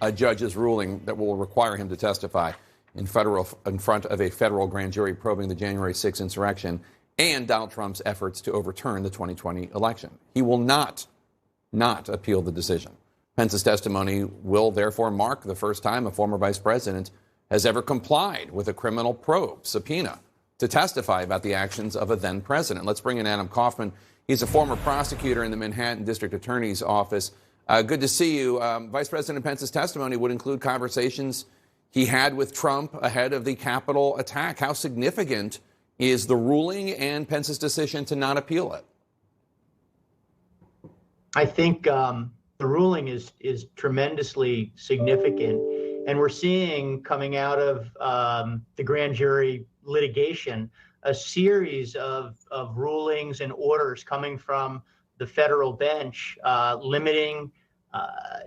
a judge's ruling that will require him to testify in front of a federal grand jury probing the January 6th insurrection and Donald Trump's efforts to overturn the 2020 election. He will not appeal the decision. Pence's testimony will therefore mark the first time a former vice president has ever complied with a criminal probe subpoena to testify about the actions of a then president. Let's bring in Adam Kaufman. He's a former prosecutor in the Manhattan District Attorney's Office. Good to see you. Vice President Pence's testimony would include conversations he had with Trump ahead of the Capitol attack. How significant is the ruling and Pence's decision to not appeal it? I think the ruling is tremendously significant, and we're seeing coming out of the grand jury litigation a series of rulings and orders coming from the federal bench limiting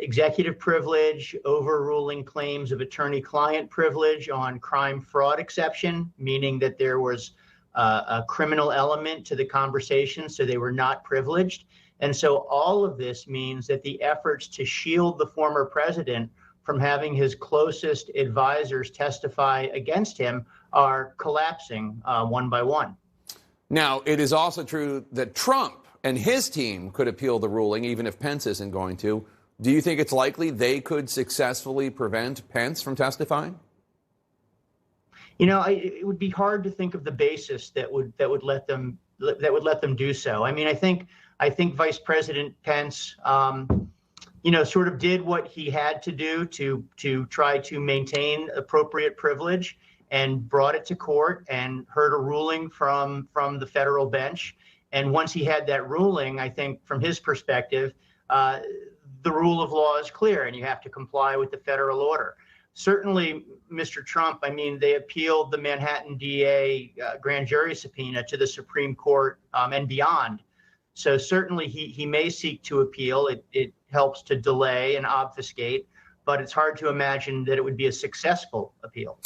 executive privilege, overruling claims of attorney-client privilege on crime fraud exception, meaning that there was a criminal element to the conversation, so they were not privileged. And so all of this means that the efforts to shield the former president from having his closest advisors testify against him are collapsing one by one. Now, it is also true that Trump and his team could appeal the ruling, even if Pence isn't going to. Do you think it's likely they could successfully prevent Pence from testifying? You know, it would be hard to think of the basis that would let them do so. I mean, I think Vice President Pence, sort of did what he had to do to try to maintain appropriate privilege, and brought it to court and heard a ruling from the federal bench. And once he had that ruling, I think from his perspective, the rule of law is clear and you have to comply with the federal order. Certainly, Mr. Trump, I mean, they appealed the Manhattan DA grand jury subpoena to the Supreme Court and beyond. So certainly he may seek to appeal. It helps to delay and obfuscate, but it's hard to imagine that it would be a successful appeal.